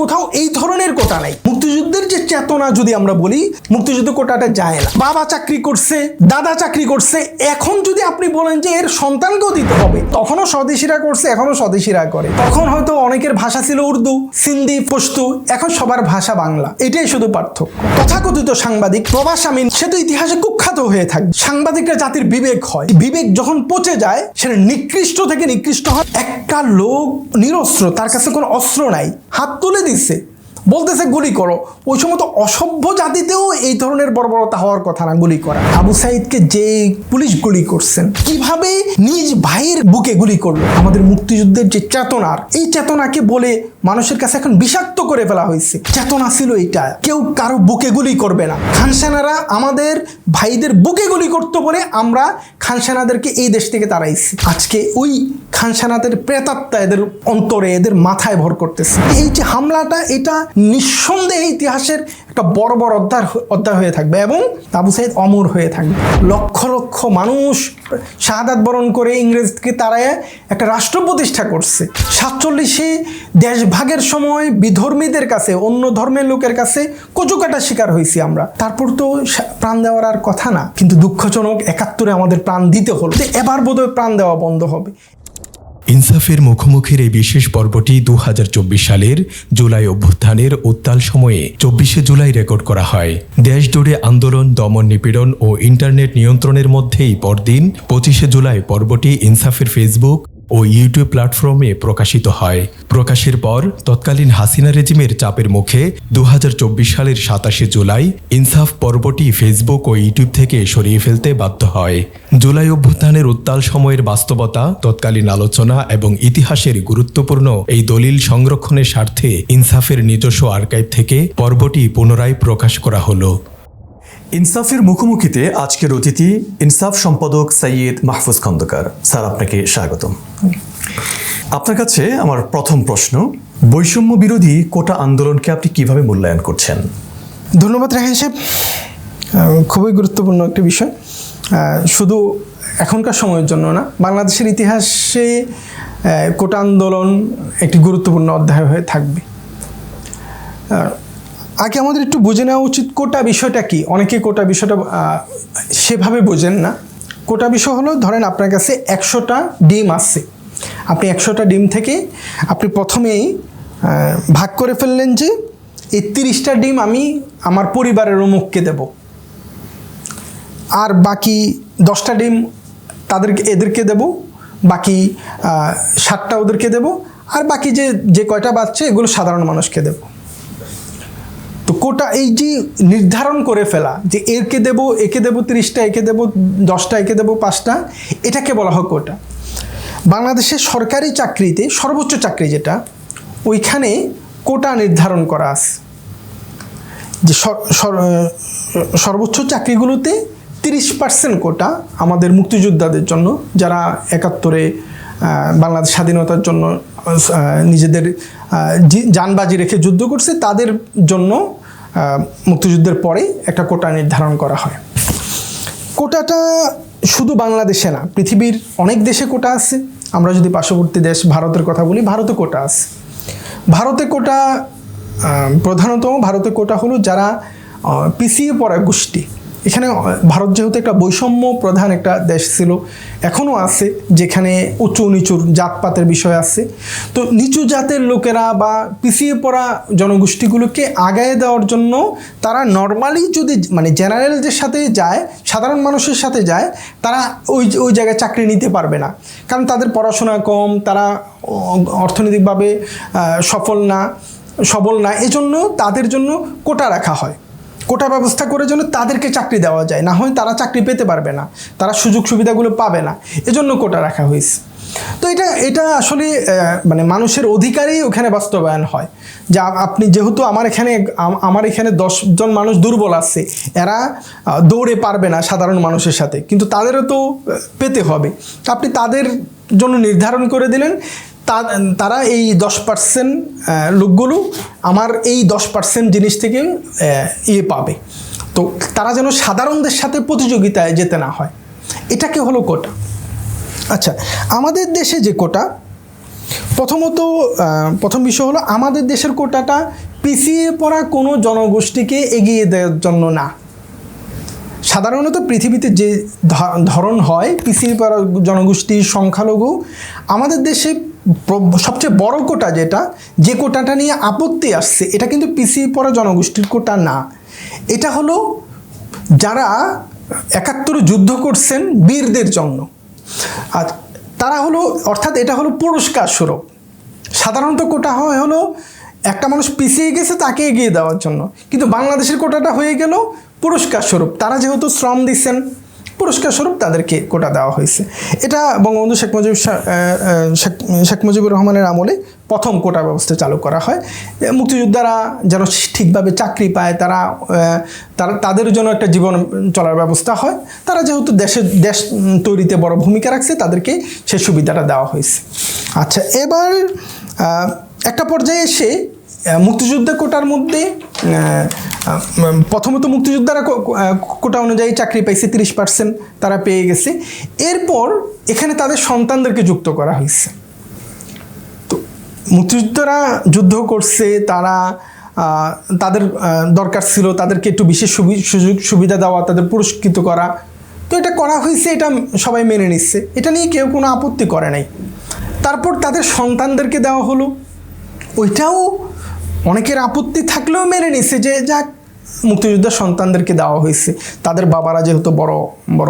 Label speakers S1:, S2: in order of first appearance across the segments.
S1: কোথাও এই ধরনের কোটা নাই। মুক্তিযুদ্ধের যে চেতনা যদি আমরা বলি, মুক্তিযুদ্ধ কোটাটা যায় না। বাবা চাকরি করছে, দাদা চাকরি করছে, এখন যদি আপনি বলেন যে এর সন্তানকেও দিতে হবে, তখনও স্বদেশীরা করছে, এখনো স্বদেশীরা করে। তখন হয়তো অনেকের ভাষা ছিল উর্দু, সিন্ধি, পশতু, এখন সবার ভাষা বাংলা, এটাই শুধু পার্থক্য। তথাকথিত সাংবাদিক প্রবাস আমিন, সে তো ইতিহাসে কুখ্যাত হয়ে থাকবে। সাংবাদিকরা জাতির বিবেক হয়, বিবেক যখন পচে যায় সেটা নিকৃষ্ট থেকে নিকৃষ্ট হয়। একটা লোক নিরস্ত্র, তার কাছে কোনো অস্ত্র নাই, হাত তুলে দিচ্ছে, বলতেছে গুলি করো। ওই সময় তো অসভ্য জাতিতেও এই ধরনের বর্বরতা হওয়ার কথা না গুলি করা। আবু সাইদকে যে পুলিশ গুলি করছেন, কিভাবে নিজ ভাইয়ের বুকে গুলি করলো। আমাদের মুক্তিযুদ্ধের যে চেতনার, এই চেতনাকে বলে মানুষের কাছে এখন বিষাক্ত করে ফেলা হয়েছে। চেতনা ছিল এটা, কেউ কারো বুকে গুলি করবে না। খানসেনারা আমাদের ভাইদের বুকে গুলি করতো বলে আমরা খানসেনাদেরকে এই দেশ থেকে তাড়াইছি। আজকে ওই খানসেনাদের প্রেতাত্মা এদের অন্তরে, এদের মাথায় ভর করতেছে। এই যে হামলাটা, এটা নিঃসন্দেহে ইতিহাসের একটা বড় বড় অধ্যায় হয়ে থাকবে এবং আবু সাইদ অমর হয়ে থাকবে। লক্ষ লক্ষ মানুষ শাহাদাত বরণ করে ইংরেজকে তাড়ায় একটা রাষ্ট্র প্রতিষ্ঠা করছে। 47-এ দেশভাগের সময় বিধর্মীদের কাছে, অন্য ধর্মের লোকের কাছে কচুকাটার শিকার হয়েছি আমরা। তারপর তো প্রাণ দেওয়ার আর কথা না, কিন্তু দুঃখজনক 71-এ আমাদের প্রাণ দিতে হলো। এবার বোধহয় প্রাণ দেওয়া বন্ধ হবে।
S2: ইনসাফের মুখোমুখির এই বিশেষ পর্বটি 2024 সালের জুলাই অভ্যুত্থানের উত্তাল সময়ে 24শে জুলাই রেকর্ড করা হয়। দেশ জুড়ে আন্দোলন, দমন নিপীড়ন ও ইন্টারনেট নিয়ন্ত্রণের মধ্যেই পরদিন 25শে জুলাই পর্বটি ইনসাফের ফেসবুক ও ইউটিউব প্ল্যাটফর্মে প্রকাশিত হয়। প্রকাশের পর তৎকালীন হাসিনা রেজিমের চাপের মুখে 2024 সালের 27শে জুলাই ইনসাফ পর্বটি ফেসবুক ও ইউটিউব থেকে সরিয়ে ফেলতে বাধ্য হয়। জুলাই অভ্যুত্থানের উত্তাল সময়ের বাস্তবতা, তৎকালীন আলোচনা এবং ইতিহাসের গুরুত্বপূর্ণ এই দলিল সংরক্ষণের স্বার্থে ইনসাফের নিজস্ব আর্কাইভ থেকে পর্বটি পুনরায় প্রকাশ করা হলো।
S3: ইনসাফের মুখোমুখিতে আজকের অতিথি ইনসাফ সম্পাদক সৈয়দ মাহফুজ খন্দকার। স্যার, আপনাকে স্বাগতম। আপনার কাছে আমার প্রথম প্রশ্ন, বৈষম্য বিরোধী কোটা আন্দোলনকে আপনি কিভাবে মূল্যায়ন করছেন?
S1: ধন্যবাদ রাহেন সাহেব, খুবই গুরুত্বপূর্ণ একটি বিষয়। শুধু এখনকার সময়ের জন্য না, বাংলাদেশের ইতিহাসে কোটা আন্দোলন একটি গুরুত্বপূর্ণ অধ্যায় হয়ে থাকবে। আগে আমাদের একটু বুঝে নেওয়া উচিত কোটা বিষয়টা কি। অনেকে কোটা বিষয়টা সেভাবে বোঝেন না। কোটা বিষয় হলো, ধরেন আপনার কাছে 100টা ডিম আছে, আপনি 100টা ডিম থেকে আপনি প্রথমেই ভাগ করে ফেললেন যে এই 30টা ডিম আমি আমার পরিবারের অমুককে দেব, আর বাকি 10টা ডিম এদেরকে দেব, বাকি 7টা ওদেরকে দেব, আর বাকি যে কয়টা বাচ্চা এগুলো সাধারণ মানুষকে দেব। তো কোটা এই যে নির্ধারণ করে ফেলা যে একে দেব, একে দেব 30টা, একে দেব 10টা, একে দেব 5টা, এটাকে বলা হয় কোটা। বাংলাদেশের সরকারি চাকরিতে সর্বোচ্চ চাকরি যেটা, ওইখানে কোটা নির্ধারণ করা আছে যে সর্বোচ্চ চাকরিগুলোতে 30% কোটা আমাদের মুক্তিযোদ্ধাদের জন্য, যারা 71-এ বাংলাদেশ স্বাধীনতার জন্য নিজেদের জানবাজি রেখে যুদ্ধ করছে, তাদের জন্য মুক্তিযুদ্ধের পরে একটা কোটা নির্ধারণ করা হয়। কোটাটা শুধু বাংলাদেশে না, পৃথিবীর অনেক দেশে কোটা আছে। আমরা যদি পার্শ্ববর্তী দেশ ভারতের কথা বলি, ভারতে কোটা আছে। ভারতে কোটা প্রধানত কোটা হলো যারা পিছিয়ে পড়া গোষ্ঠী। এখানে ভারত যেহেতু একটা বৈষম্য প্রধান একটা দেশ ছিল, এখনও আছে, যেখানে উঁচু নিচুর জাতপাতের বিষয় আছে। তো নিচু জাতের লোকেরা বা পিছিয়ে পড়া জনগোষ্ঠীগুলোকে আগায় দেওয়ার জন্য তারা নর্মালি যদি মানে জেনারেলদের সাথে যায়, সাধারণ মানুষের সাথে যায়, তারা ওই জায়গায় চাকরি নিতে পারবে না, কারণ তাদের পড়াশোনা কম, তারা অর্থনৈতিকভাবে সবল না। এজন্য তাদের জন্য কোটা রাখা হয়। কোটা ব্যবস্থা করে জন্য তাদেরকে চাকরি দেওয়া যায়, না হয় তারা চাকরি পেতে পারবে না, তারা সুযোগ সুবিধাগুলো পাবে না, এজন্য কোটা রাখা হয়েছে। তো এটা আসলে মানে মানুষের অধিকারই ওখানে বাস্তবায়ন হয়। যা আপনি যেহেতু আমার এখানে 10 জন মানুষ দুর্বল আছে, এরা দৌড়ে পারবে না সাধারণ মানুষের সাথে, কিন্তু তাদেরও তো পেতে হবে। আপনি তাদের জন্য নির্ধারণ করে দিলেন, তারা এই 10% লোকগুলো আমার এই 10% জিনিস থেকে পাবে। তো তারা যেন সাধারণদের সাথে প্রতিযোগিতায় যেতে না হয়, এটাকে হলো কোটা। আচ্ছা, আমাদের দেশে যে কোটা, প্রথম বিষয় হলো আমাদের দেশের কোটাটা পিছিয়ে পড়া কোনো জনগোষ্ঠীকে এগিয়ে দেওয়ার জন্য না। সাধারণত পৃথিবীতে যে ধরন হয় পিছিয়ে পড়া জনগোষ্ঠী সংখ্যালঘু, আমাদের দেশে সবচেয়ে বড় কোটা যে কোটাটা নিয়ে আপত্তি আসছে, এটা কিন্তু পিছিয়ে পড়া জনগোষ্ঠীর কোটা না। এটা হলো যারা ৭১ যুদ্ধ করছেন বীরদের জন্য, আর তারা হলো, অর্থাৎ এটা হলো পুরস্কার স্বরূপ। সাধারণত কোটা হয় হলো একটা মানুষ পিছিয়ে গেছে তাকে এগিয়ে দেওয়ার জন্য, কিন্তু বাংলাদেশের কোটাটা হয়ে গেল পুরস্কার স্বরূপ। তারা যেহেতু শ্রম দিচ্ছেন, পুরস্কার স্বরূপ তাদেরকে কোটা দেওয়া হয়েছে। এটা বঙ্গবন্ধু শেখ মুজিবুর রহমানের আমলে প্রথম কোটা ব্যবস্থা চালু করা হয়। মুক্তিযোদ্ধারা যেন ঠিকভাবে চাকরি পায়, তাদের জন্য একটা জীবন চলার ব্যবস্থা হয়। তারা যেহেতু দেশ তৈরিতে বড় ভূমিকা রাখছে, তাদেরকে সেই সুবিধাটা দেওয়া হয়েছে। আচ্ছা, এবার একটা পর্যায়ে এসে মুক্তিযোদ্ধা কোটার মধ্যে প্রথমত মুক্তিযোদ্ধারা কোটা অনুযায়ী চাকরি পাইছে, 30% তারা পেয়ে গেছে। এরপর এখানে তাদের সন্তানদেরকে যুক্ত করা হয়েছে। তো মুক্তিযোদ্ধারা যুদ্ধ করছে, তাদের দরকার ছিল তাদেরকে একটু বিশেষ সুযোগ সুবিধা দেওয়া, তাদের পুরস্কৃত করা। তো এটা করা হয়েছে, এটা সবাই মেনে নিচ্ছে, এটা নিয়ে কেউ কোনো আপত্তি করে নাই। তারপর তাদের সন্তানদেরকে দেওয়া হলো, ওইটাও অনেকের আপত্তি থাকলেও মেনে নিচ্ছে যে যাক, মুক্তিযোদ্ধার সন্তানদেরকে দেওয়া হয়েছে, তাদের বাবারা যেহেতু বড়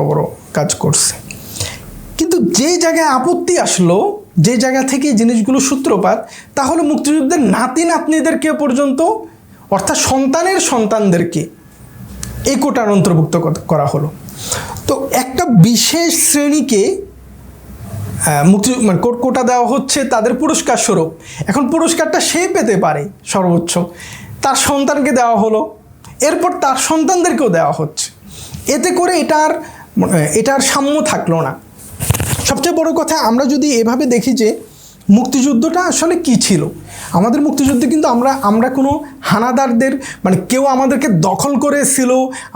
S1: বড় কাজ করছে। কিন্তু যে জায়গায় আপত্তি আসলো, যে জায়গা থেকে জিনিসগুলো সূত্রপাত, তা হলো মুক্তিযুদ্ধের নাতি নাতনিদেরকে পর্যন্ত, অর্থাৎ সন্তানের সন্তানদেরকে এই কোটার অন্তর্ভুক্ত করা হলো। তো একটা বিশেষ শ্রেণীকে কোটা দেওয়া হচ্ছে তাদের পুরস্কার স্বরূপ। এখন পুরস্কারটা সে পেতে পারে সর্বোচ্চ, তার সন্তানকে দেওয়া হলো, এরপর তার সন্তানদেরকেও দেওয়া হচ্ছে। এতে করে এটার সাম্য থাকলো না। সবচেয়ে বড় কথা, আমরা যদি এভাবে দেখি যে মুক্তিযুদ্ধটা আসলে কি ছিল, আমাদের মুক্তিযুদ্ধে কিন্তু আমরা কোনো হানাদারদের, কেউ আমাদেরকে দখল করেছিল,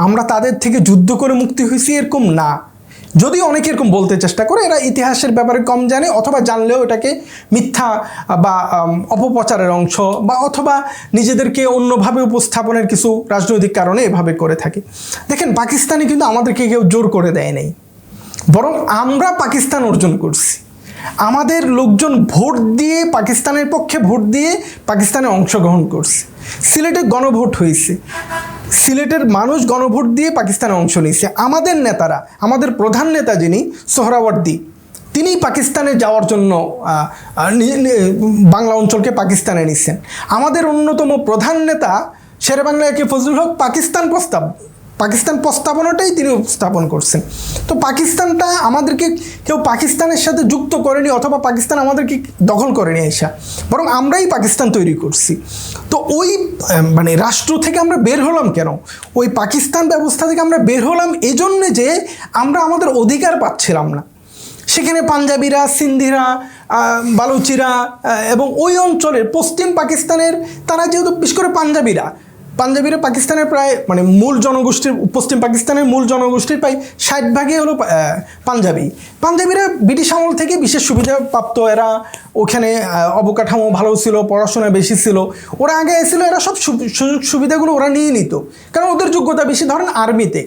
S1: আমরা তাদের থেকে যুদ্ধ করে মুক্তি হয়েছি, এরকম না। যদি অনেকে এরকম বলতে চেষ্টা করে, এরা ইতিহাসের ব্যাপারে কম জানে, অথবা জানলেও এটাকে মিথ্যা বা অপপ্রচারের অংশ, বা অথবা নিজেদেরকে অন্যভাবে উপস্থাপনের কিছু রাজনৈতিক কারণে এভাবে করে থাকে। দেখেন, পাকিস্তানে কিন্তু আমাদেরকে কেউ জোর করে দেয় নাই, বরং আমরা পাকিস্তান অর্জন করছি। আমাদের লোকজন ভোট দিয়ে, পাকিস্তানের পক্ষে ভোট দিয়ে পাকিস্তানে অংশগ্রহণ করছে। সিলেটে গণভোট হয়েছে, সিলেটের মানুষ গণভোট দিয়ে পাকিস্তানে অংশ নিয়েছে। আমাদের নেতারা, আমাদের প্রধান নেতা যিনি সোহরাওয়ার্দী, তিনি পাকিস্তানে যাওয়ার জন্য বাংলা অঞ্চলকে পাকিস্তানে নিচ্ছেন। আমাদের অন্যতম প্রধান নেতা শেরেবাংলা একে ফজলুল হক পাকিস্তান প্রস্তাবনাটাই তিনি উপস্থাপন করছেন। তো পাকিস্তানটা আমাদেরকে কেউ পাকিস্তানের সাথে যুক্ত করেনি, অথবা পাকিস্তান আমাদেরকে দখল করেনি এসা, বরং আমরাই পাকিস্তান তৈরি করছি। তো ওই রাষ্ট্র থেকে আমরা বের হলাম কেন? ওই পাকিস্তান ব্যবস্থা থেকে আমরা বের হলাম এজন্যে যে আমরা আমাদের অধিকার পাচ্ছিলাম না। সেখানে পাঞ্জাবিরা, সিন্ধিরা, বালুচিরা এবং ওই অঞ্চলের পশ্চিম পাকিস্তানের, তারা যেহেতু বিশেষ করে পাঞ্জাবিরা পাকিস্তানের প্রায় মূল জনগোষ্ঠীর, পশ্চিম পাকিস্তানের মূল জনগোষ্ঠীর প্রায় 60% হলো পাঞ্জাবিরা ব্রিটিশ আমল থেকে বিশেষ সুবিধা প্রাপ্ত। এরা ওখানে অবকাঠামো ভালো ছিল, পড়াশোনা বেশি ছিল, ওরা আগে এসেছিল, এরা সব সুযোগ সুবিধাগুলো ওরা নিয়ে নিত, কারণ ওদের যোগ্যতা বেশি। ধরেন আর্মিতে,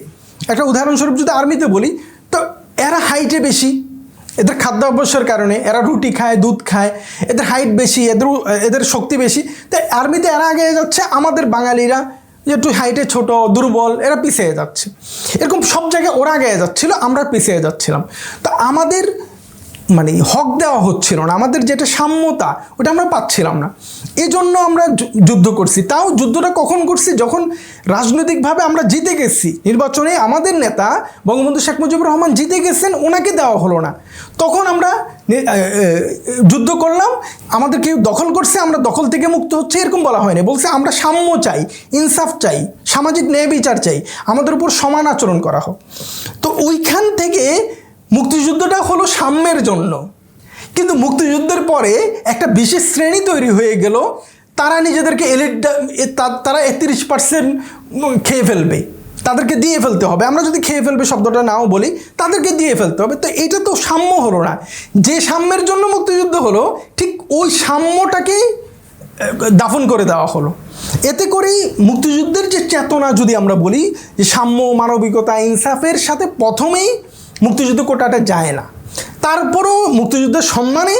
S1: একটা উদাহরণস্বরূপ যদি আর্মিতে বলি, তো এরা হাইটে বেশি, এদের খাদ্য অভ্যাসের কারণে, এরা রুটি খায়, দুধ খায়, এদের হাইট বেশি, এদের শক্তি বেশি, তাই আর্মিতে এরা আগে যাচ্ছে। আমাদের বাঙালিরা একটু হাইটে ছোট, দুর্বল, এরা পিছিয়ে যাচ্ছে। এরকম সব জায়গায় ওরা আগে যাচ্ছিল, আমরা পিছিয়ে যাচ্ছিলাম। তো আমাদের হক দেওয়া হচ্ছিল না, আমাদের যেটা সাম্যতা ওটা আমরা পাচ্ছিলাম না। এই জন্য আমরা যুদ্ধ করছি। তাও যুদ্ধটা কখন করছি? যখন রাজনৈতিকভাবে আমরা জিতে গেছি নির্বাচনে, আমাদের নেতা বঙ্গবন্ধু শেখ মুজিবুর রহমান জিতে গেছেন, ওনাকে দেওয়া হলো না, তখন আমরা যুদ্ধ করলাম। আমাদের কেউ দখল করছে, আমরা দখল থেকে মুক্ত হচ্ছে, এরকম বলা হয়নি। বলছে আমরা সাম্য চাই, ইনসাফ চাই, সামাজিক ন্যায় বিচার চাই, আমাদের উপর সমান আচরণ করা হোক। তো ওইখান থেকে মুক্তিযুদ্ধটা হলো সাম্যের জন্য। কিন্তু মুক্তিযুদ্ধের পরে একটা বিশেষ শ্রেণী তৈরি হয়ে গেল, তারা নিজেদেরকে তারা 31% খেয়ে ফেলবে, তাদেরকে দিয়ে ফেলতে হবে, আমরা যদি খেয়ে ফেলবে শব্দটা নাও বলি, তাদেরকে দিয়ে ফেলতে হবে। তো এটা তো সাম্য হলো না। যে সাম্যের জন্য মুক্তিযুদ্ধ হলো, ঠিক ওই সাম্যটাকেই দাফন করে দেওয়া হলো। এতে করেই মুক্তিযুদ্ধের যে চেতনা যদি আমরা বলি, যে সাম্য, মানবিকতা, ইনসাফের সাথে প্রথমেই মুক্তিযুদ্ধ কোটাটা যায় না। তারপরও মুক্তিযুদ্ধের সম্মানে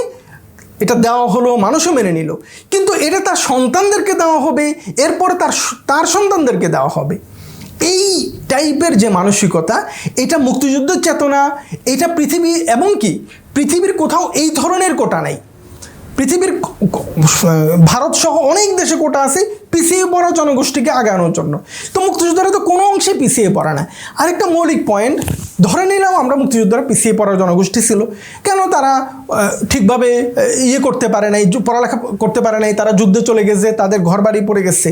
S1: এটা দেওয়া হলো, মানুষও মেনে নিল। কিন্তু এটা তার সন্তানদেরকে দেওয়া হবে, এরপরে তার সন্তানদেরকে দেওয়া হবে। এই টাইপের যে মানসিকতা, এটা মুক্তিযুদ্ধের চেতনা, এটা পৃথিবী, এমনকি পৃথিবীর কোথাও এই ধরনের কোটা নাই। পৃথিবীর ভারত সহ অনেক দেশে কোটা আছে পিছিয়ে পড়া জনগোষ্ঠীকে আগানোর জন্য। তো মুক্তিযোদ্ধারা তো কোনো অংশে পিছিয়ে পড়া না। আরেকটা মৌলিক পয়েন্ট, ধরে নিলাম আমরা মুক্তিযোদ্ধারা পিছিয়ে পড়া জনগোষ্ঠী ছিল, কেন তারা ঠিকভাবে করতে পারে নাই, পড়ালেখা করতে পারে নাই, তারা যুদ্ধে চলে গেছে, তাদের ঘর বাড়ি পড়ে গেছে।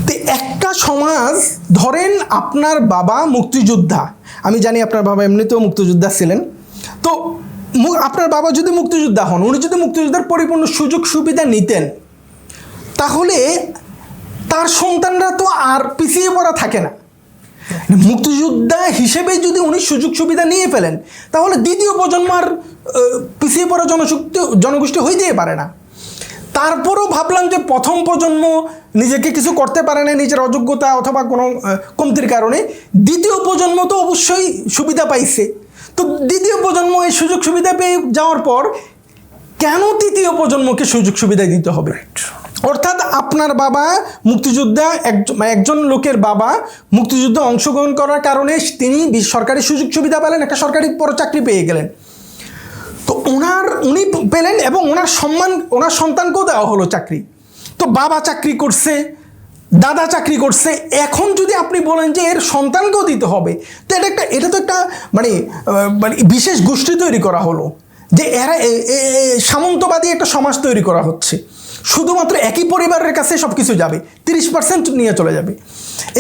S1: তো একটা সমাজ, ধরেন আপনার বাবা মুক্তিযোদ্ধা, আমি জানি আপনার বাবা এমনিতেও মুক্তিযোদ্ধা ছিলেন, তো আপনার বাবা যদি মুক্তিযোদ্ধা হন, উনি যদি মুক্তিযোদ্ধার পরিপূর্ণ সুযোগ সুবিধা নিতেন, তাহলে তার সন্তানরা তো আর পিছিয়ে পড়া থাকে না। মুক্তিযোদ্ধা হিসেবে যদি উনি সুযোগ সুবিধা নিয়ে ফেলেন, তাহলে দ্বিতীয় প্রজন্ম আর পিছিয়ে পড়া জনগোষ্ঠী হইতেই পারে না। তারপরও ভাবলাম যে প্রথম প্রজন্ম নিজেকে কিছু করতে পারে না নিজের অযোগ্যতা অথবা কোনো কমতির কারণে, দ্বিতীয় প্রজন্ম তো অবশ্যই সুবিধা পাইছে। তো দ্বিতীয় প্রজন্ম এই সুযোগ সুবিধা পেয়ে যাওয়ার পর কেন তৃতীয় প্রজন্মকে সুযোগ সুবিধা দিতে হবে? অর্থাৎ আপনার বাবা মুক্তিযোদ্ধা, একজন লোকের বাবা মুক্তিযুদ্ধে অংশগ্রহণ করার কারণে তিনি সরকারি সুযোগ সুবিধা পেলেন, একটা সরকারি বড় চাকরি পেয়ে গেলেন। তো উনি পেলেন এবং ওনার সন্তানকেও দেওয়া হলো চাকরি। তো বাবা চাকরি করছে, দাদা চাকরি করছে, এখন যদি আপনি বলেন যে এর সন্তানকেও দিতে হবে, তো এটা তো একটা মানে বিশেষ গোষ্ঠী তৈরি করা হলো, যে এরা সামন্তবাদী একটা সমাজ তৈরি করা হচ্ছে। শুধুমাত্র একই পরিবারের কাছে সব কিছু যাবে, 30% নিয়ে চলে যাবে।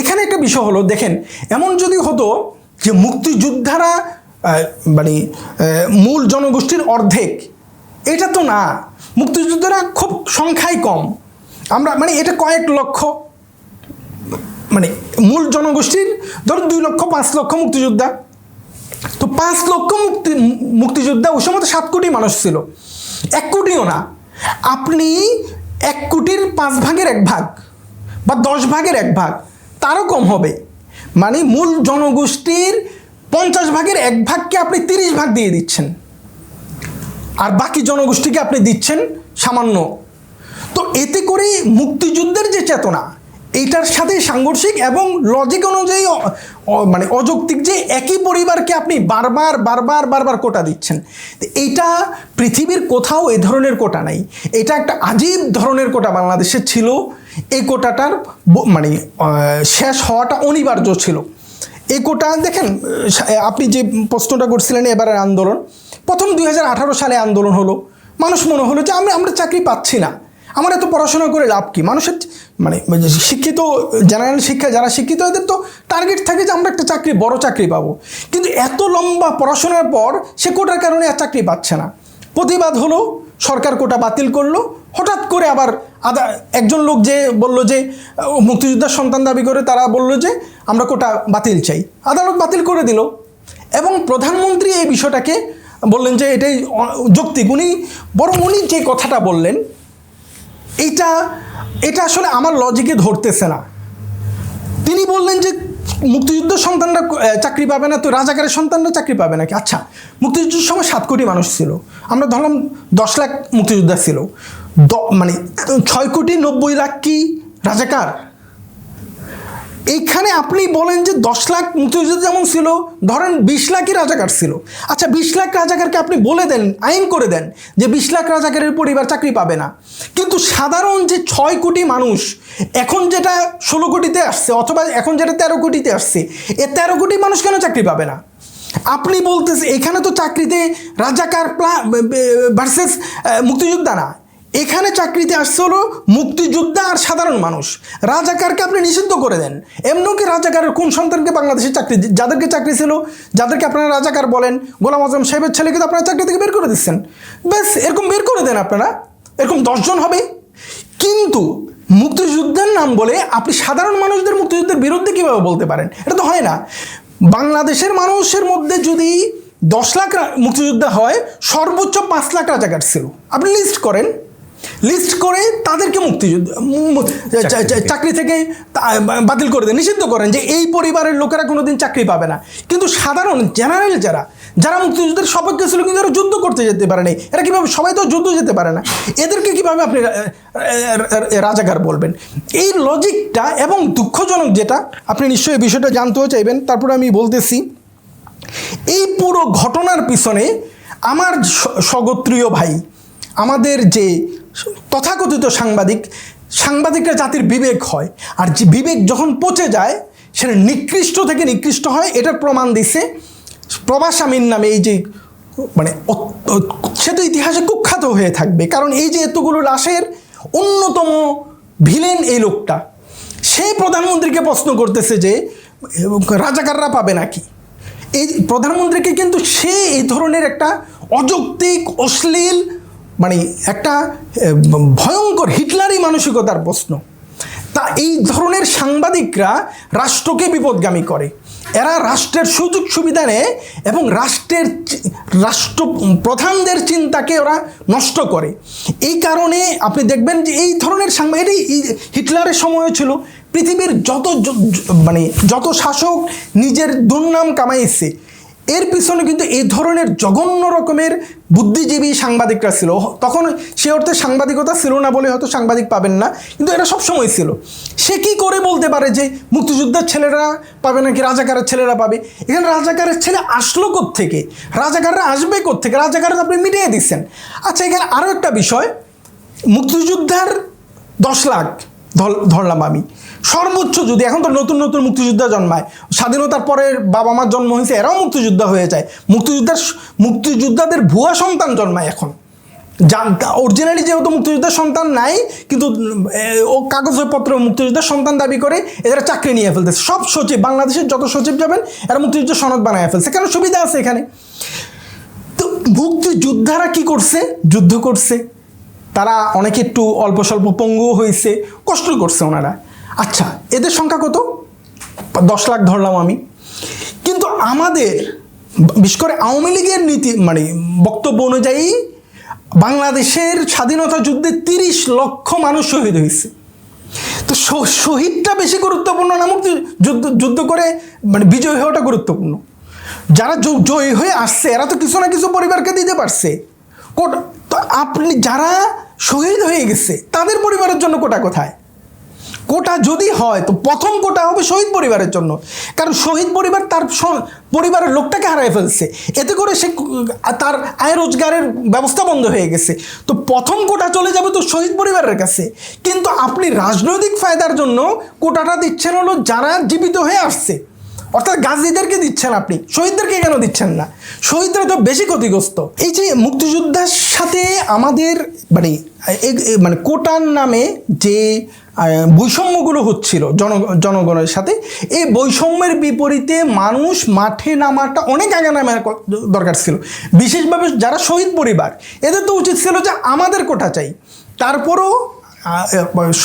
S1: এখানে একটা বিষয় হলো, দেখেন, এমন যদি হতো যে মুক্তিযোদ্ধারা মানে মূল জনগোষ্ঠীর অর্ধেক, এটা তো না। মুক্তিযোদ্ধারা খুব সংখ্যায় কম, আমরা মানে এটা কয়েক লক্ষ, মানে মূল জনগোষ্ঠীর ধরুন 2 লক্ষ 5 লক্ষ মুক্তিযোদ্ধা। তো 5 লক্ষ মুক্তিযোদ্ধা, ওই সময় তো 7 কোটি মানুষ ছিল, 1 কোটিও না। আপনি 1 কোটির 5 ভাগের 1 ভাগ বা 10 ভাগের 1 ভাগ, তারও কম হবে। মানে মূল জনগোষ্ঠীর 50 ভাগের 1 ভাগকে আপনি 30 ভাগ দিয়ে দিচ্ছেন, আর বাকি জনগোষ্ঠীকে আপনি দিচ্ছেন সামান্য। তো এতে করে মুক্তিযুদ্ধের যে চেতনা, এইটার সাথে সাংঘর্ষিক এবং লজিক অনুযায়ী মানে অযৌক্তিক যে একই পরিবারকে আপনি বারবার কোটা দিচ্ছেন। এইটা পৃথিবীর কোথাও এই ধরনের কোটা নাই। এটা একটা আজীব ধরনের কোটা বাংলাদেশে ছিল। এই কোটাটার মানে শেষ হওয়াটা অনিবার্য ছিল। এই কোটা দেখেন, আপনি যে প্রশ্নটা করছিলেন এবারের আন্দোলন, প্রথম 2018 সালে আন্দোলন হলো, মানুষ মনে হলো যে আমরা চাকরি পাচ্ছি না, আমার এত পড়াশোনা করে লাভ কি? মানুষের মানে শিক্ষিত জেনারেল শিক্ষা যারা শিক্ষিত, এদের তো টার্গেট থাকে যে আমরা একটা চাকরি, বড় চাকরি পাবো। কিন্তু এত লম্বা পড়াশোনার পর সে কোটার কারণে আর চাকরি পাচ্ছে না। প্রতিবাদ হলো, সরকার কোটা বাতিল করলো। হঠাৎ করে আবার একজন লোক যে বলল যে মুক্তিযোদ্ধার সন্তান দাবি করে, তারা বলল যে আমরা কোটা বাতিল চাই, আদালত বাতিল করে দিল। এবং প্রধানমন্ত্রী এই বিষয়টাকে বললেন যে এটাই যৌক্তিক। উনি যে কথাটা বললেন, এটা আসলে আমার লজিকে ধরতেছে না। তিনি বললেন যে মুক্তিযুদ্ধের সন্তানরা চাকরি পাবে না, তো রাজাকারের সন্তানরা চাকরি পাবে নাকি? আচ্ছা, মুক্তিযুদ্ধের সময় 7 কোটি মানুষ ছিল, আমরা ধরলাম 10 লাখ মুক্তিযোদ্ধা ছিল, মানে 6 কোটি 90 লাখ কি রাজাকার? এইখানে আপনি বলেন যে 10 লাখ মুক্তিযোদ্ধা যেমন ছিল, ধরেন 20 লাখই রাজাকার ছিল। আচ্ছা, 20 লাখ রাজাকারকে আপনি বলে দেন, আইন করে দেন যে 20 লাখ রাজাকারের পরিবার চাকরি পাবে না। কিন্তু সাধারণ যে 6 কোটি মানুষ, এখন যেটা 16 কোটিতে আসছে, অথবা এখন যেটা 13 কোটিতে আসছে, এ 13 কোটি মানুষ কেন চাকরি পাবে না? আপনি বলতেছে এখানে তো চাকরিতে রাজাকার ভার্সেস মুক্তিযোদ্ধা না, এখানে চাকরিতে আসছে হলো মুক্তিযোদ্ধা আর সাধারণ মানুষ। রাজাকারকে আপনি নিষিদ্ধ করে দেন। এমনকি রাজাকারের কোন সন্তানকে বাংলাদেশে চাকরি, যাদেরকে চাকরি ছিল, যাদেরকে আপনারা রাজাকার বলেন, গোলাম আজম সাহেবের ছেলেকে তো আপনারা চাকরি থেকে বের করে দিচ্ছেন। ব্যাস, এরকম বের করে দেন আপনারা, এরকম 10 জন হবে। কিন্তু মুক্তিযুদ্ধের নাম বলে আপনি সাধারণ মানুষদের মুক্তিযুদ্ধের বিরুদ্ধে কীভাবে বলতে পারেন? এটা তো হয় না। বাংলাদেশের মানুষের মধ্যে যদি 10 লাখ মুক্তিযোদ্ধা হয়, সর্বোচ্চ 5 লাখ রাজাকার ছিল। আপনি লিস্ট করেন, লিস্ট করে তাদেরকে চাকরি থেকে বাতিল করে দেন, নিষিদ্ধ করেন যে এই পরিবারের লোকেরা কোনোদিন চাকরি পাবে না। কিন্তু সাধারণ জেনারেল যারা মুক্তিযুদ্ধের সপক্ষে ছিল কিন্তু এরা যুদ্ধ করতে যেতে পারে নাই, এরা কীভাবে, সবাই তো যুদ্ধ যেতে পারে না, এদেরকে কীভাবে আপনি রাজাকার বলবেন? এই লজিকটা, এবং দুঃখজনক যেটা, আপনি নিশ্চয়ই এই বিষয়টা জানতেও চাইবেন, তারপরে আমি বলতেছি, এই পুরো ঘটনার পিছনে আমার স্বগোত্রীয় ভাই, আমাদের যে তথাকথিত সাংবাদিকরা জাতির বিবেক হয়, আর যে বিবেক যখন পচে যায় সেটা নিকৃষ্ট থেকে নিকৃষ্ট হয়। এটার প্রমাণ দিছে প্রবাস আমিন নামে এই যে, মানে সে তো ইতিহাসে কুখ্যাত হয়ে থাকবে, কারণ এই যে এতগুলো লাশের অন্যতম ভিলেন এই লোকটা, সেই প্রধানমন্ত্রীকে প্রশ্ন করতেছে যে রাজাকাররা পাবে নাকি। এই প্রধানমন্ত্রীকে কিন্তু সে এই ধরনের একটা অযৌক্তিক, অশ্লীল, মানে একটা ভয়ঙ্কর হিটলারি মানসিকতার প্রশ্ন। তা এই ধরনের সাংবাদিকরা রাষ্ট্রকে বিপদগামী করে, এরা রাষ্ট্রের সুযোগ সুবিধা নেয় এবং রাষ্ট্র প্রধানদের চিন্তাকে ওরা নষ্ট করে। এই কারণে আপনি দেখবেন যে এই ধরনের সাংবাদিক, হিটলারের সময়ও ছিল, পৃথিবীর যত শাসক নিজের দুর্নাম কামাইছে, এর পিছনে কিন্তু এই ধরনের জঘন্য রকমের বুদ্ধিজীবী সাংবাদিকরা ছিল। তখন সে অর্থে সাংবাদিকতা ছিল না বলে হয়তো সাংবাদিক পাবেন না, কিন্তু এরা সবসময় ছিল। সে কি করে বলতে পারে যে মুক্তিযুদ্ধের ছেলেরা পাবে নাকি রাজাকারের ছেলেরা পাবে? এখানে রাজাকারের ছেলে আসলো কোত্থেকে? রাজাকাররা আসবে কোত্থেকে? রাজাকাররা আপনি মিটিয়ে দিচ্ছেন। আচ্ছা, এখানে আরও একটা বিষয়, মুক্তিযোদ্ধার 10 লাখ ধরলাম আমি, সর্বোচ্চ যদি, এখন তো নতুন নতুন মুক্তিযোদ্ধা জন্মায়, স্বাধীনতার পরের বাবা মার জন্ম হয়েছে, এরাও মুক্তিযোদ্ধা হয়ে যায়, মুক্তিযোদ্ধাদের ভুয়া সন্তান জন্মায় এখন। অরিজিনালি যেহেতু মুক্তিযোদ্ধার সন্তান নাই, কিন্তু ও কাগজপত্র মুক্তিযোদ্ধার সন্তান দাবি করে এরা চাকরি নিয়ে ফেলতেছে। সব সচিব, বাংলাদেশের যত সচিব যাবেন এরা মুক্তিযুদ্ধ সনদ বানায় ফেলছে, কেন? সুবিধা আছে এখানে। তো মুক্তিযোদ্ধারা কি করছে? যুদ্ধ করছে, তারা অনেকে একটু অল্প স্বল্প পঙ্গুও হয়েছে, কষ্ট করছে ওনারা। আচ্ছা, এদের সংখ্যা কত? 10 লাখ ধরলাম আমি। কিন্তু আমাদের, বিশেষ করে আওয়ামী লীগের নীতি, বক্তব্য অনুযায়ী বাংলাদেশের স্বাধীনতা যুদ্ধে 30 লক্ষ মানুষ শহীদ হয়েছে। তো শহীদটা বেশি গুরুত্বপূর্ণ না যুদ্ধ করে বিজয় হওয়াটা গুরুত্বপূর্ণ? যারা জয়ী হয়ে আসছে এরা তো কিছু না কিছু পরিবারকে দিতে পারছে। তো আপনি যারা শহীদ হয়ে গেছে তাদের পরিবারের জন্য কোটা কোথায়? কোটা যদি হয় তো প্রথম কোটা হবে শহীদ পরিবারের জন্য, কারণ শহীদ পরিবার তার পরিবারের লোকটাকে হারায় ফেলছে, এতে করে সে তার আয় রোজগারের ব্যবস্থা বন্ধ হয়ে গেছে। তো প্রথম কোটা চলে যাবে তো শহীদ পরিবারের কাছে। কিন্তু আপনি রাজনৈতিক ফায়দার জন্য কোটাটা দিচ্ছেন হলো যারা জীবিত হয়ে আসছে, অর্থাৎ গাজীদেরকে দিচ্ছেন, আপনি শহীদদেরকে কেন দিচ্ছেন না? শহীদরা তো বেশি ক্ষতিগ্রস্ত। এই যে মুক্তিযোদ্ধার সাথে আমাদের কোটার নামে যে বৈষম্যগুলো হচ্ছিল জনগণের সাথে, এই বৈষম্যের বিপরীতে মানুষ মাঠে নামাটা অনেক আগে নামার দরকার ছিল। বিশেষভাবে যারা শহীদ পরিবার, এদের তো উচিত ছিল যে আমাদের কোটা চাই। তারপরও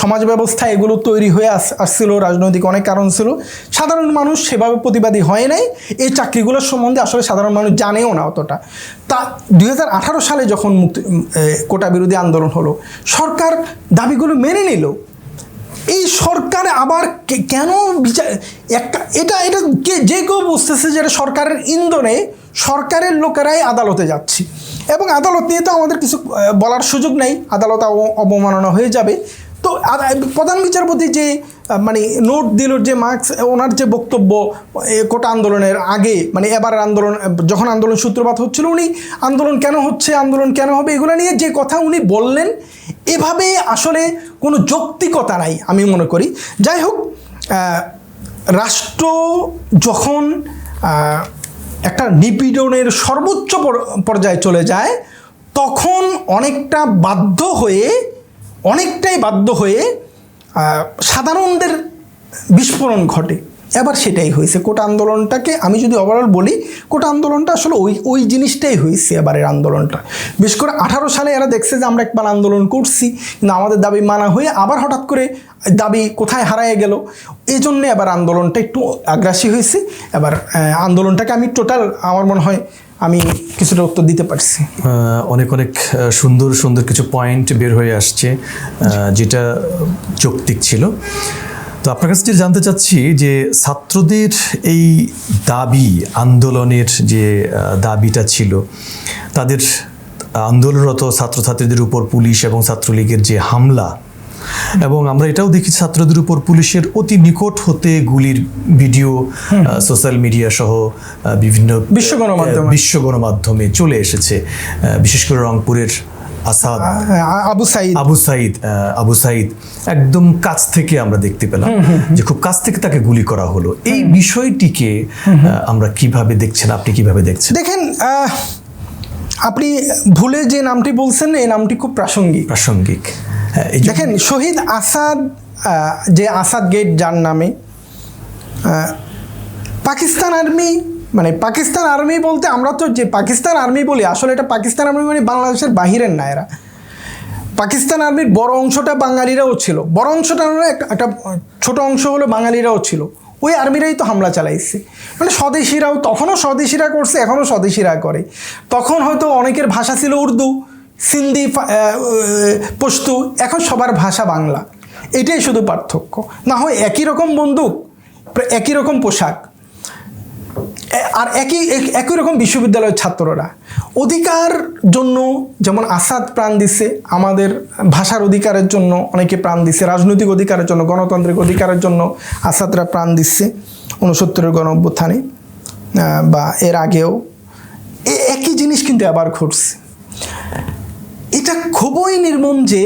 S1: সমাজ ব্যবস্থা এগুলো তৈরি হয়ে আসছিল, রাজনৈতিক অনেক কারণ ছিল, সাধারণ মানুষ সেভাবে প্রতিবাদী হয় নাই। এই চাকরিগুলোর সম্বন্ধে আসলে সাধারণ মানুষ জানেও না অতটা। তা 2018 সালে যখন কোটা বিরোধী আন্দোলন হলো, সরকার দাবিগুলো মেনে নিল। এই সরকার আবার কেন এটা যে কেউ বুঝতেছে যে সরকারের ইন্ধনে সরকারের লোকেরাই আদালতে যাচ্ছে, এবং আদালত নিয়ে তো আমাদের কিছু বলার সুযোগ নেই, আদালত অবমাননা হয়ে যাবে। তো প্রধান বিচারপতি যে নোট দিল, যে মার্কস, ওনার যে বক্তব্য কোটা আন্দোলনের আগে, এবার আন্দোলন, যখন আন্দোলন সূত্রপাত হচ্ছিল, উনি আন্দোলন কেন হচ্ছে, আন্দোলন কেন হবে, এগুলো নিয়ে যে কথা উনি বললেন, এভাবে আসলে কোনো যৌক্তিকতা নাই আমি মনে করি। যাই হোক, রাষ্ট্র যখন একটা নিপীড়নের সর্বোচ্চ পর্যায়ে চলে যায়, তখন অনেকটাই বাধ্য হয়ে সাধারণদের বিস্ফোরণ ঘটে। এবার সেটাই হয়েছে। কোটা আন্দোলনটাকে আমি যদি ওভারঅল বলি, কোটা আন্দোলনটা আসলে ওই জিনিসটাই হয়েছে এবারের আন্দোলনটা। বিশেষ করে 18 সালে এরা দেখছে যে আমরা একবার আন্দোলন করছি, কিন্তু আমাদের দাবি মানা হয়ে আবার হঠাৎ করে দাবি কোথায় হারায় গেল, এই জন্যে এবার আন্দোলনটা একটু আগ্রাসী হয়েছে। এবার আন্দোলনটাকে আমি টোটাল আমার মনে হয় আমি কিছুটা উত্তর দিতে পারছি।
S3: অনেক অনেক সুন্দর সুন্দর কিছু পয়েন্ট বের হয়ে আসছে, যেটা যৌক্তিক ছিল। তো আপনার কাছে যেটা জানতে চাচ্ছি যে ছাত্রদের এই দাবি, আন্দোলনের যে দাবিটা ছিল, তাদের আন্দোলনরত ছাত্রছাত্রীদের উপর পুলিশ এবং ছাত্রলীগের যে হামলা, এবং আমরা এটাও দেখি ছাত্রদের উপর পুলিশের অতি নিকট হতে গুলির ভিডিও সোশ্যাল মিডিয়া সহ বিভিন্ন বিশ্ব গণমাধ্যমে চলে এসেছে। বিশেষ করে রংপুরের আসাদ, আবু সাইদ একদম কাছ থেকে আমরা দেখতে পেলাম যে খুব কাছ থেকে তাকে গুলি করা হলো। এই বিষয়টিকে আমরা কিভাবে দেখছেন, আপনি কিভাবে দেখছেন?
S1: দেখেন, আপনি ভুলে যে নামটি বলছেন এই নামটি খুব প্রাসঙ্গিক। দেখেন, শহীদ আসাদ, যে আসাদ গেট যার নামে, পাকিস্তান আর্মি, মানে পাকিস্তান আর্মি বলতে আমরা তো যে পাকিস্তান আর্মি বলি, আসলে এটা পাকিস্তান আর্মি মানে বাংলাদেশের বাহিরের না। এরা পাকিস্তান আর্মির বড় অংশটা বাঙালিরাও ছিল, বড় অংশটা একটা ছোট অংশ হলো বাঙালিরাও ছিল। ওই আর্মিরাই তো হামলা চালাইছে। মানে স্বদেশিরাও, তখনও স্বদেশিরা করছে, এখনও স্বদেশিরা করে। তখন হয়তো অনেকের ভাষা ছিল উর্দু, সিন্ধি, পশতু, এখন সবার ভাষা বাংলা। এটাই শুধু পার্থক্য। না হয় একই রকম বন্দুক, একই রকম পোশাক, আর একই রকম বিশ্ববিদ্যালয়ের ছাত্ররা। অধিকার জন্য যেমন আসাদ প্রাণ দিছে, আমাদের ভাষার অধিকারের জন্য অনেকে প্রাণ দিছে, রাজনৈতিক অধিকারের জন্য, গণতান্ত্রিক অধিকারের জন্য আসাদরা প্রাণ দিচ্ছে 69-এর গণঅভ্যুত্থানে বা এর আগেও। একই জিনিস কিন্তু আবার ঘটছে। এটা খুবই নির্মম যে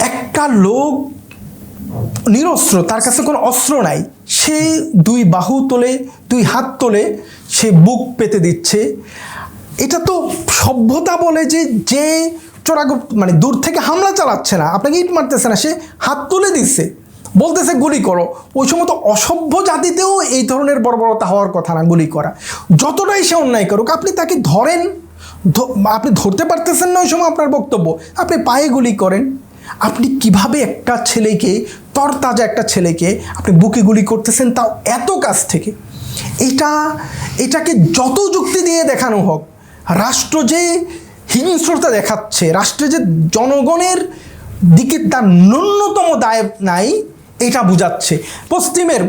S1: একটা লোক নিরস্ত্র, তার কাছে কোনো অস্ত্র নাই, সে 2 বাহু তোলে, 2 হাত তোলে, সে বুক পেতে দিচ্ছে। এটা তো সভ্যতা বলে যে মানে দূর থেকে হামলা চালাচ্ছে না, আপনাকে ইট মারতেছে না, সে হাত তুলে দিচ্ছে, বলতেছে গুলি করো। ওই সময় তো অসভ্য জাতিতেও এই ধরনের বর্বরতা হওয়ার কথা না, গুলি করা। যতটাই সে অন্যায় করুক, আপনি তাকে ধরেন, আপনি ধরতে পারতেছেন না ওই সময় আপনার বক্তব্য, আপনি পায়ে গুলি করেন। আপনি কিভাবে একটা ছেলেকে, তরতাজা একটা ছেলেকে আপনি বুকে গুলি করতেছেন, তাও এত কাছ থেকে? এটাকে যত যুক্তি দিয়ে দেখানো হোক, রাষ্ট্র যে হিংস্রতা দেখাচ্ছে, রাষ্ট্রে যে জনগণের দিকে তার ন্যূনতম দায় নাই, এটা বুঝাচ্ছে।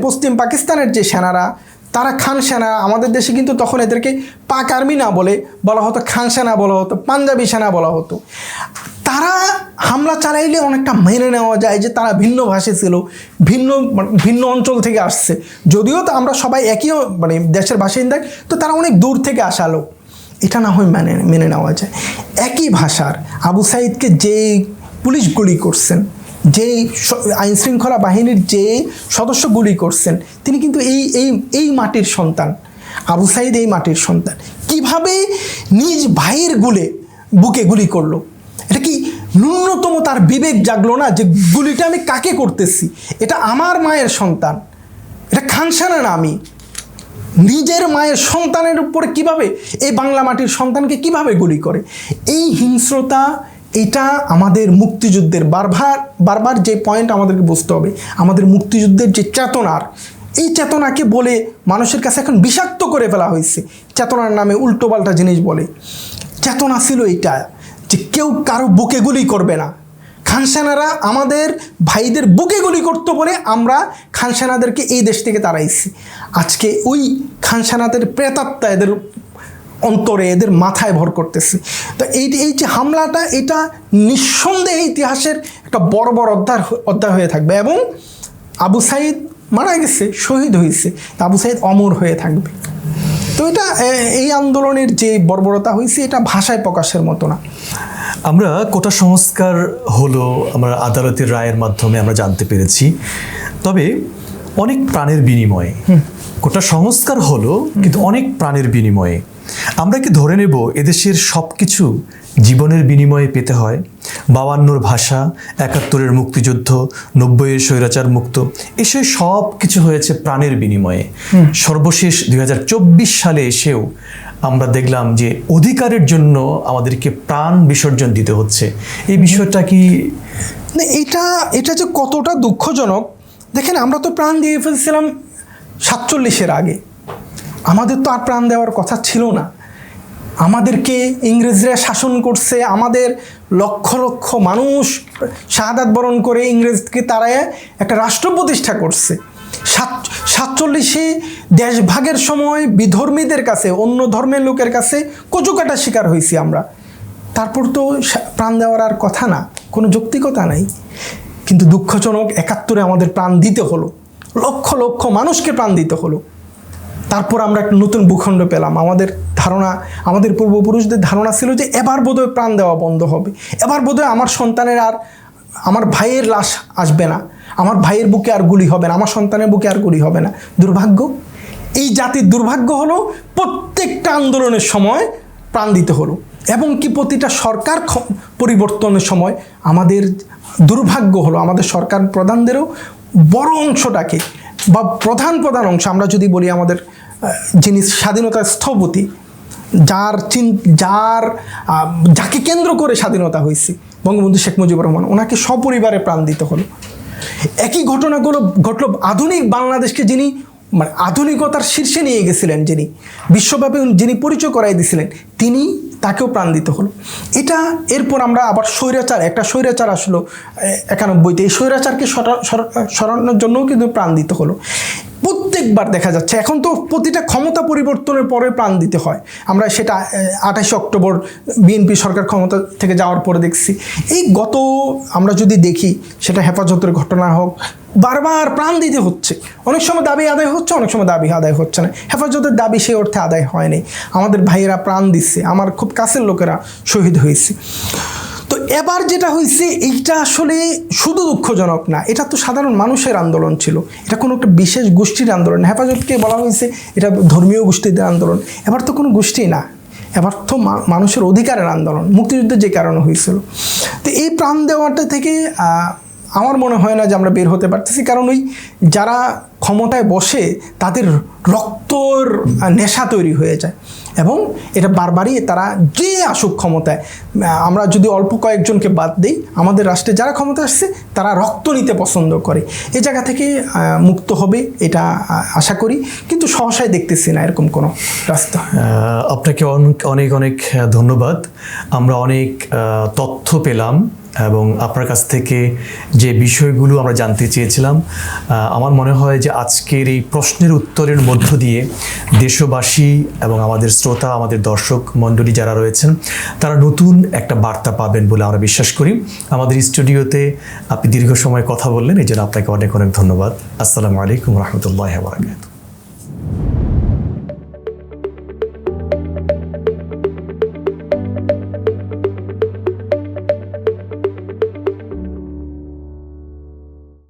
S1: পশ্চিম পাকিস্তানের যে সেনারা, তারা খান সেনা, আমাদের দেশে কিন্তু তখন এদেরকে পাক আর্মি না বলা হতো খান সেনা বলা হতো, পাঞ্জাবি সেনা বলা হতো। তারা হামলা চালাইলে অনেকটা মেনে নেওয়া যায় যে তারা ভিন্ন ভাষী ছিল, ভিন্ন অঞ্চল থেকে আসছে। যদিও তো আমরা সবাই একই মানে দেশের বাসিন্দা, তো তারা অনেক দূর থেকে আসা লোক, এটা না হয় মেনে নেওয়া যায়। একই ভাষার আবু সাইদকে যে পুলিশ গুলি করছেন, যে আইনশৃঙ্খলা বাহিনীর যে সদস্য গুলি করছেন, তিনি কিন্তু এই মাটির সন্তান। আবু সাইদ এই মাটির সন্তান। কিভাবে নিজ ভাইয়ের বুকে গুলি করলো? এটা কি ন্যূনতম তার বিবেক জাগলো না যে গুলিটা আমি কাকে করতেছি? এটা আমার মায়ের সন্তান, এটা খানসানা না আমি। নিজের মায়ের সন্তানের উপরে কিভাবে, এই বাংলা মাটির সন্তানকে কিভাবে গুলি করে? এই হিংস্রতা, এটা আমাদের মুক্তিযুদ্ধের বারবার যে পয়েন্ট আমাদেরকে বুঝতে হবে, আমাদের মুক্তিযুদ্ধের যে চেতনার, এই চেতনাকে বলে মানুষের কাছে এখন বিষাক্ত করে ফেলা হয়েছে। চেতনার নামে উল্টোপাল্টা জিনিস বলে। চেতনা ছিল এটা যে কেউ কারো বুকে গুলি করবে না। খানসেনারা আমাদের ভাইদের বুকে গুলি করতে বলে আমরা খানসেনাদেরকে এই দেশ থেকে তাড়াইছি। আজকে ওই খানসেনাদের প্রেতাত্মা এদের অন্তরে, এদের মাথায় ভর করতেছে। তো এই যে হামলাটা, এটা নিঃসন্দেহে ইতিহাসের একটা বড় অধ্যায় হয়ে থাকবে। এবং আবু সাইদ মারা গেছে, শহীদ হয়েছে, আবু সাইদ অমর হয়ে থাকবে। তো এটা এই আন্দোলনের যে বর্বরতা হয়েছে, এটা ভাষায় প্রকাশের মতো না।
S3: আমরা কোটা সংস্কার হলো, আমরা আদালতের রায়ের মাধ্যমে আমরা জানতে পেরেছি, তবে অনেক প্রাণের বিনিময়ে কোটা সংস্কার হলো, কিন্তু অনেক প্রাণের বিনিময়ে। আমরা কি ধরে নেব এদেশের সব কিছু জীবনের বিনিময়ে পেতে হয়? 52-র ভাষা, 71-এর মুক্তিযুদ্ধ, 90-এর স্বৈরাচার মুক্ত, এসে সব কিছু হয়েছে প্রাণের বিনিময়ে। সর্বশেষ 2024 সালে এসেও আমরা দেখলাম যে অধিকারের জন্য আমাদেরকে প্রাণ বিসর্জন দিতে হচ্ছে। এই বিষয়টা কি
S1: না, এটা যে কতটা দুঃখজনক দেখেন, আমরা তো প্রাণ দিয়ে ফেলছিলাম 47-এর আগে। আমাদের তো আর প্রাণ দেওয়ার কথা ছিল না। আমাদেরকে ইংরেজরা শাসন করছে, আমাদের লক্ষ লক্ষ মানুষ শাহাদাত বরণ করে ইংরেজকে তাড়ায় একটা রাষ্ট্র প্রতিষ্ঠা করছে। 47-এ দেশভাগের সময় বিধর্মীদের কাছে, অন্য ধর্মের লোকের কাছে কচুকাটা শিকার হয়েছি আমরা। তারপর তো প্রাণ দেওয়ার আর কথা না, কোনো যৌক্তিকতা নাই। কিন্তু দুঃখজনক 71-এ আমাদের প্রাণ দিতে হলো, লক্ষ লক্ষ মানুষকে প্রাণ দিতে হলো। তারপর আমরা একটা নতুন ভূখণ্ড পেলাম। আমাদের ধারণা, আমাদের পূর্বপুরুষদের ধারণা ছিল যে এবার বোধহয় প্রাণ দেওয়া বন্ধ হবে, এবার বোধহয় আমার সন্তানের আর, আমার ভাইয়ের লাশ আসবে না, আমার ভাইয়ের বুকে আর গুলি হবে না, আমার সন্তানের বুকে আর গুলি হবে না। দুর্ভাগ্য, এই জাতির দুর্ভাগ্য হলো প্রত্যেকটা আন্দোলনের সময় প্রাণ দিতে হলো, এবং কি প্রতিটা সরকার পরিবর্তনের সময় আমাদের দুর্ভাগ্য হলো আমাদের সরকার প্রধানদেরও বড় অংশটাকে, বা প্রধান অংশ আমরা যদি বলি, আমাদের যিনি স্বাধীনতার স্থপতি, যাকে কেন্দ্র করে স্বাধীনতা হয়েছে, বঙ্গবন্ধু শেখ মুজিবুর রহমান, ওনাকে সপরিবারে প্রাণ দিতে হলো। একই ঘটনাগুলো ঘটল আধুনিক বাংলাদেশকে, যিনি মানে আধুনিকতার শীর্ষে নিয়ে গেছিলেন, যিনি বিশ্বব্যাপী যিনি পরিচয় করাই দিয়েছিলেন, তাকেও প্রাণ দিতে হলো। এটা এরপর আমরা আবার একটা স্বৈরাচার আসলো 91-তে, এই স্বৈরাচারকে সরানোর জন্যও কিন্তু প্রাণ দিতে হলো। প্রত্যেকবার দেখা যাচ্ছে এখন তো প্রতিটা ক্ষমতা পরিবর্তনের পরে প্রাণ দিতে হয়। আমরা সেটা 28 অক্টোবর বিএনপি সরকার ক্ষমতা থেকে যাওয়ার পরে দেখছি। এই আমরা যদি দেখি, সেটা হেফাজতের ঘটনা হোক, বারবার প্রাণ দিতে হচ্ছে। অনেক সময় দাবি আদায় হচ্ছে, অনেক সময় দাবি আদায় হচ্ছে না। হেফাজতের দাবি সেই অর্থে আদায় হয়নি। আমাদের ভাইয়েরা প্রাণ দিচ্ছে, আমার খুব কাছের লোকেরা শহীদ হয়েছে। তো এবার যেটা হয়েছে, এইটা আসলে শুধু দুঃখজনক না, এটা তো সাধারণ মানুষের আন্দোলন ছিল, এটা কোনো একটা বিশেষ গোষ্ঠীর আন্দোলন। হেফাজতকে বলা হয়েছে এটা ধর্মীয় গোষ্ঠীদের আন্দোলন, এবার তো কোনো গোষ্ঠী না, এবার তো মানুষের অধিকারের আন্দোলন, মুক্তিযুদ্ধের যে কারণে হয়েছিল। তো এই প্রাণ দেওয়াটা থেকে আমার মনে হয় না যে আমরা বের হতে পারতেছি, কারণ ওই যারা ক্ষমতায় বসে তাদের রক্তর নেশা তৈরি হয়ে যায়, এবং এটা বারবারই তারা যে আসুক ক্ষমতায়, আমরা যদি অল্প কয়েকজনকে বাদ দিই, আমাদের রাষ্ট্রে যারা ক্ষমতা আসছে তারা রক্ত নিতে পছন্দ করে। এই জায়গা থেকে মুক্ত হবে এটা আশা করি, কিন্তু সহসায় দেখতেছি না এরকম কোনো রাস্তা।
S3: আপনাকে অনেক অনেক ধন্যবাদ। আমরা অনেক তথ্য পেলাম এবং আপনার কাছ থেকে যে বিষয়গুলো আমরা জানতে চেয়েছিলাম, আমার মনে হয় যে আজকের এই প্রশ্নের উত্তরের মধ্য দিয়ে দেশবাসী এবং আমাদের শ্রোতা, আমাদের দর্শক মণ্ডলী যারা রয়েছেন, তারা নতুন একটা বার্তা পাবেন বলে আমরা বিশ্বাস করি। আমাদের স্টুডিওতে আপনি দীর্ঘ সময় কথা বললেন, এই জন্য আপনাকে অনেক অনেক ধন্যবাদ। আসসালামু আলাইকুম রহমতুল্লাহি ওয়া বারাকাতুহু।